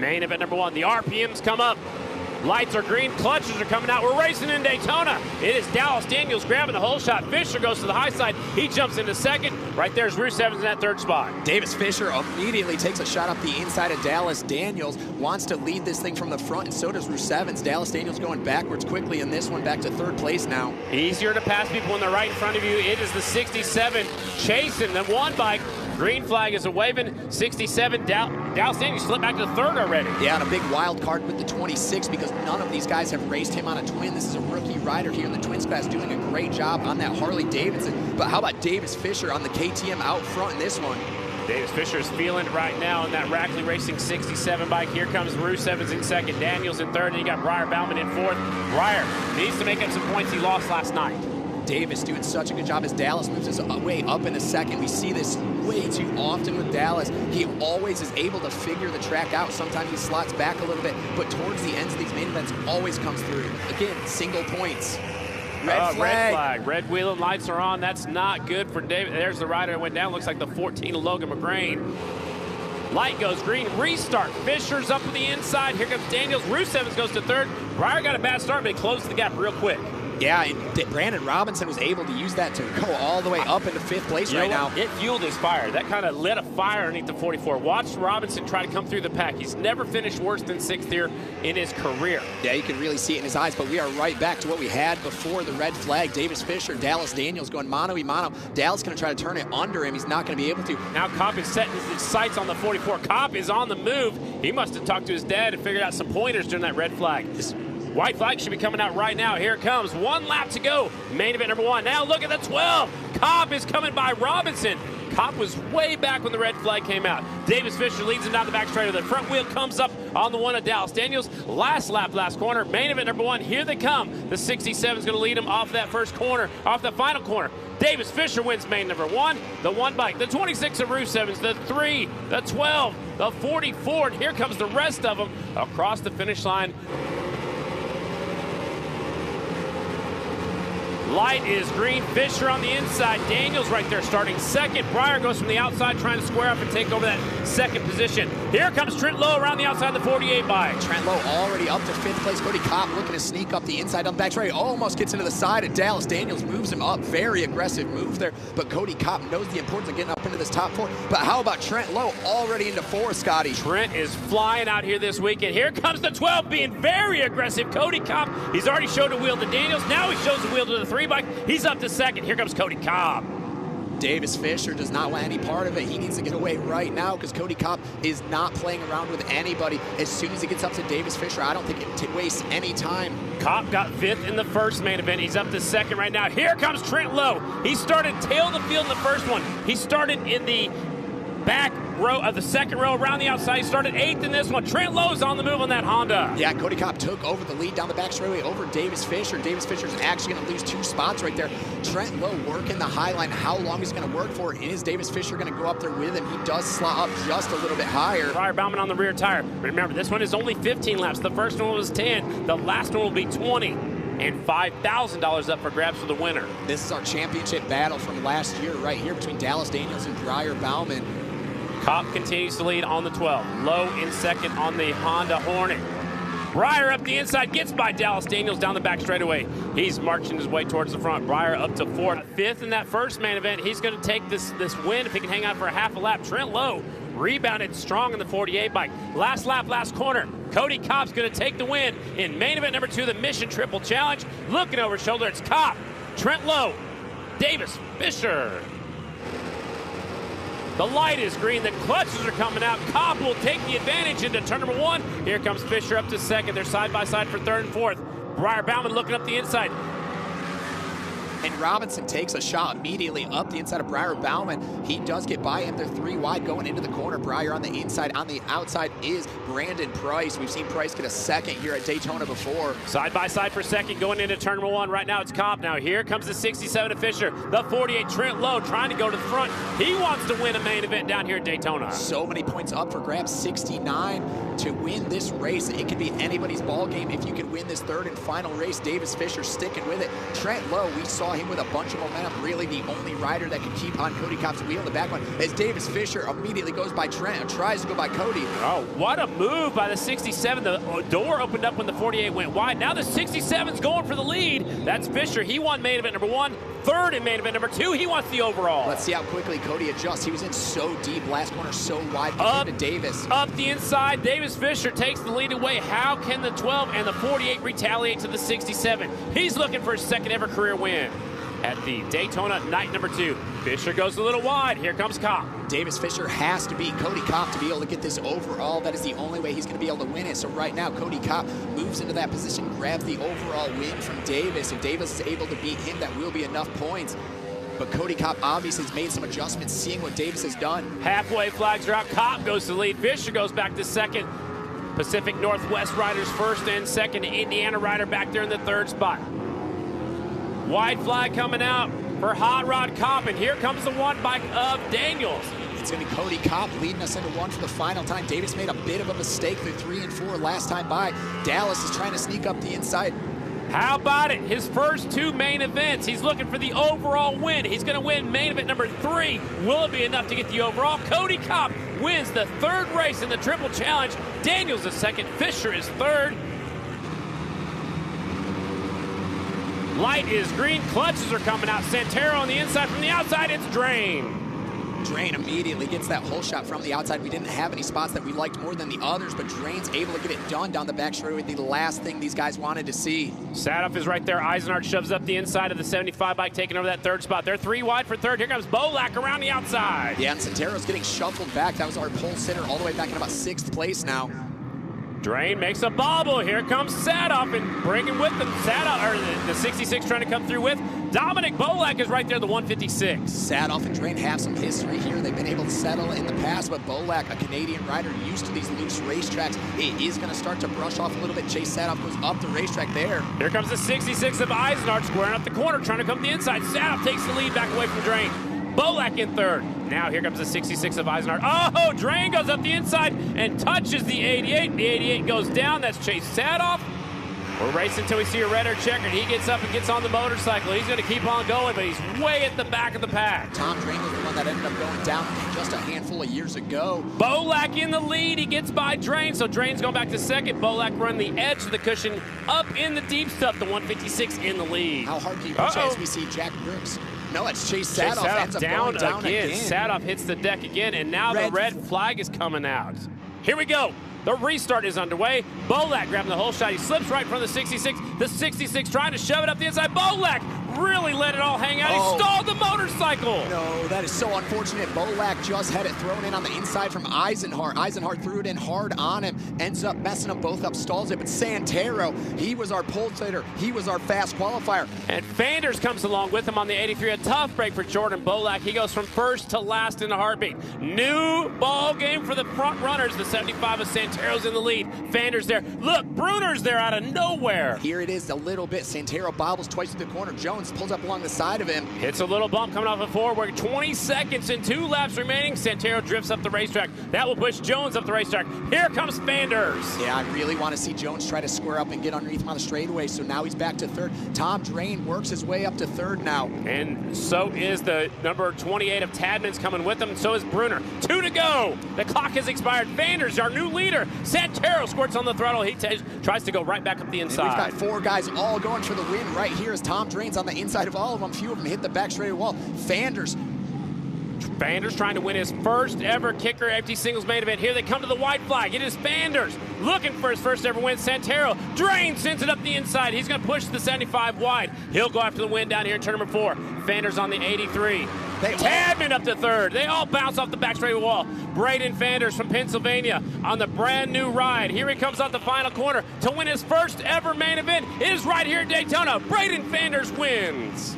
Main event number 1. The RPMs come up. Lights are green, clutches are coming out. We're racing in Daytona. It is Dallas Daniels grabbing the hole shot. Fisher goes to the high side. He jumps into second. Right there's Ruth Evans in that third spot. Davis Fisher immediately takes a shot up the inside of Dallas Daniels. Wants to lead this thing from the front, and so does Ruth Evans. Dallas Daniels going backwards quickly in this one, back to third place now. Easier to pass people when they're right in front of you. It is the 67 chasing the one bike. Green flag is a waving. 67, Dallas Daniels slipped back to third already. Yeah, and a big wild card with the 26 because none of these guys have raced him on a twin. This is a rookie rider here in the twins class doing a great job on that Harley Davidson. But how about Davis Fisher on the KTM out front in this one? Davis Fisher is feeling it right now in that Rackley Racing 67 bike. Here comes Ruth Evans in second, Daniels in third, and you got Briar Bauman in fourth. Briar needs to make up some points he lost last night. Davis doing such a good job as Dallas moves his way up in the second. We see this way too often with Dallas. He always is able to figure the track out. Sometimes he slots back a little bit, but towards the ends of these main events always comes through. Again, single points. Red flag. Red wheel and lights are on. That's not good for David. There's the rider that went down. Looks like the 14 of Logan McGrain. Light goes green, restart. Fisher's up to the inside. Here comes Daniels. Ruth Evans goes to third. Briar got a bad start, but he closed the gap real quick. Yeah, and Brandon Robinson was able to use that to go all the way up into fifth place right now. It fueled his fire. That kind of lit a fire underneath the 44. Watch Robinson try to come through the pack. He's never finished worse than 6th here in his career. Yeah, you can really see it in his eyes, but we are right back to what we had before the red flag. Davis Fisher, Dallas Daniels going mano-a-mano. Dallas going to try to turn it under him. He's not going to be able to. Now Kopp is setting his sights on the 44. Kopp is on the move. He must have talked to his dad and figured out some pointers during that red flag. White flag should be coming out right now. Here it comes. 1 lap to go. Main event number 1. Now look at the 12. Kopp is coming by Robinson. Kopp was way back when the red flag came out. Davis Fisher leads him down the back straight. The front wheel comes up on the one of Dallas Daniels. Last lap, last corner. Main event number 1. Here they come. The 67 is going to lead him off that first corner, off the final corner. Davis Fisher wins main number 1. The 1 bike. The 26 of Ruth Evans. The 3. The 12. The 44. And here comes the rest of them across the finish line. Light is green. Fisher on the inside. Daniels right there starting second. Briar goes from the outside trying to square up and take over that second position. Here comes Trent Lowe around the outside of the 48 bike. Trent Lowe already up to 5th place. Cody Kopp looking to sneak up the inside on the back straight. Almost gets into the side of Dallas Daniels. Moves him up. Very aggressive move there. But Cody Kopp knows the importance of getting up into this top 4. But how about Trent Lowe already into 4, Scotty? Trent is flying out here this weekend. Here comes the 12 being very aggressive. Cody Kopp, he's already showed a wheel to Daniels. Now he shows a wheel to the 3 bike. He's up to second. Here comes Cody Kopp. Davis Fisher does not want any part of it. He needs to get away right now because Cody Kopp is not playing around with anybody. As soon as he gets up to Davis Fisher, I don't think it wastes any time. Kopp got 5th in the first main event. He's up to second right now. Here comes Trent Lowe. He started tail of the field in the first one. He started in the back row of the second row around the outside. He started 8th in this one. Trent Lowe's on the move on that Honda. Yeah, Cody Kopp took over the lead down the back straightaway over Davis Fisher. Davis Fisher's actually going to lose 2 spots right there. Trent Lowe working the high line. How long is going to work for? Is Davis Fisher going to go up there with him? He does slot up just a little bit higher. Briar Bauman on the rear tire. Remember, this one is only 15 laps. The first one was 10. The last one will be 20. And $5,000 up for grabs for the winner. This is our championship battle from last year right here between Dallas Daniels and Briar Bauman. Kopp continues to lead on the 12. Lowe in second on the Honda Hornet. Briar up the inside, gets by Dallas Daniels down the back straightaway. He's marching his way towards the front. Briar up to 4th. 5th in that first main event. He's going to take this win if he can hang out for a half a lap. Trent Lowe rebounded strong in the 48 bike. Last lap, last corner. Cody Kopp's going to take the win in main event number 2, the Mission Triple Challenge. Looking over his shoulder, it's Kopp, Trent Lowe, Davis Fisher. The light is green. The clutches are coming out. Kopp will take the advantage into turn number 1. Here comes Fisher up to second. They're side by side for 3rd and 4th. Briar Bauman looking up the inside. And Robinson takes a shot immediately up the inside of Briar Bauman. He does get by him. They're 3 wide going into the corner. Briar on the inside. On the outside is Brandon Price. We've seen Price get a second here at Daytona before. Side by side for second going into turn number 1. Right now it's Kopp. Now here comes the 67 of Fisher. The 48 Trent Lowe trying to go to the front. He wants to win a main event down here at Daytona. So many points up for grabs. 69 to win this race. It could be anybody's ball game if you could win this 3rd and final race. Davis Fisher sticking with it. Trent Lowe, we saw him with a bunch of momentum. Really the only rider that can keep on Cody Kopp's wheel in the back one. As Davis Fisher immediately goes by Trent and tries to go by Cody. Oh, what a move by the 67. The door opened up when the 48 went wide. Now the 67's going for the lead. That's Fisher. He won main event number 1. Third in main event number 2. He wants the overall. Let's see how quickly Cody adjusts. He was in so deep, last corner so wide compared to Davis. Up the inside, Davis Fisher takes the lead away. How can the 12 and the 48 retaliate to the 67? He's looking for his second ever career win at the Daytona night number 2. Fisher goes a little wide. Here comes Kopp. Davis Fisher has to beat Cody Kopp to be able to get this overall. That is the only way he's going to be able to win it. So right now, Cody Kopp moves into that position, grabs the overall win from Davis. If Davis is able to beat him, that will be enough points. But Cody Kopp obviously has made some adjustments, seeing what Davis has done. Halfway flags are out. Kopp goes to the lead. Fisher goes back to second. Pacific Northwest riders first and second. Indiana rider back there in the third spot. Wide flag coming out for Hot Rod Kopp, and here comes the one bike of Daniels. It's going to be Cody Kopp leading us into 1 for the final time. Davis made a bit of a mistake through 3 and 4 last time by. Dallas is trying to sneak up the inside. How about it? His first 2 main events. He's looking for the overall win. He's going to win main event number 3. Will it be enough to get the overall? Cody Kopp wins the 3rd race in the Triple Challenge. Daniels is second. Fisher is 3rd. Light is green. Clutches are coming out. Santero on the inside. From the outside, it's Drain. Drain immediately gets that hole shot from the outside. We didn't have any spots that we liked more than the others, but Drain's able to get it done down the back straightaway. The last thing these guys wanted to see. Sadoff is right there. Eisenhardt shoves up the inside of the 75 bike, taking over that 3rd spot. They're 3 wide for 3rd. Here comes Bolak around the outside. Yeah, and Santero's getting shuffled back. That was our pole sitter all the way back in about 6th place now. Drain makes a bobble. Here comes Sadoff and bringing with them Sadoff, or the 66 trying to come through with. Dominic Bolak is right there, the 156. Sadoff and Drain have some history here. They've been able to settle in the past, but Bolak, a Canadian rider used to these loose racetracks, it is going to start to brush off a little bit. Chase Sadoff goes up the racetrack there. Here comes the 66 of Eisenhardt squaring up the corner, trying to come to the inside. Sadoff takes the lead back away from Drain. Bolak in 3rd. Now here comes the 66 of Eisenhardt. Oh, Drain goes up the inside and touches the 88. The 88 goes down. That's Chase Sadoff. We're racing until we see a red or checkered. He gets up and gets on the motorcycle. He's going to keep on going, but he's way at the back of the pack. Tom Drain was the one that ended up going down just a handful of years ago. Bolak in the lead. He gets by Drain, so Drain's going back to second. Bolak run the edge of the cushion up in the deep stuff. The 156 in the lead. How hard can you push as we see Jack Brooks? No, it's Chase Sadoff. Ends up down again. Sadoff hits the deck again, and now the red flag is coming out. Here we go. The restart is underway. Bolak grabbing the whole shot. He slips right in front of the 66. The 66 trying to shove it up the inside. Bolak really let it all hang out. He stalled the motorcycle. No, that is so unfortunate. Bolak just had it thrown in on the inside from Eisenhardt. Eisenhardt threw it in hard on him. Ends up messing them both up, stalls it. But Santero, he was our pole sitter. He was our fast qualifier. And Fanders comes along with him on the 83. A tough break for Jordan Bolak. He goes from 1st to last in a heartbeat. New ball game for the front runners. The 75 of Santero's in the lead. Fanders there. Look, Bruner's there out of nowhere. Here it is a little bit. Santero bobbles twice to the corner. Jones pulls up along the side of him. Hits a little bump coming off the forward. We're 20 seconds and 2 laps remaining. Santero drifts up the racetrack. That will push Jones up the racetrack. Here comes Fanders. Yeah, I really want to see Jones try to square up and get underneath him on the straightaway. So now he's back to 3rd. Tom Drain works his way up to 3rd now. And so is the number 28 of Tadman's coming with him. And so is Bruner. 2 to go. The clock has expired. Fanders, our new leader. Santero squirts on the throttle. He tries to go right back up the inside. And we've got 4 guys all going for the win right here as Tom Drain's on the inside of all of them. Few of them hit the back straightaway wall. Fanders trying to win his first ever kicker empty singles main event. Here they come to the white flag. It is Fanders looking for his first ever win. Santero, Drain sends it up the inside. He's going to push the 75 wide. He'll go after the win down here in turn number 4. Fanders on the 83. Tadman up to 3rd. They all bounce off the back straightaway wall. Braden Fanders from Pennsylvania on the brand new ride. Here he comes off the final corner to win his first ever main event. It is right here at Daytona. Braden Fanders wins.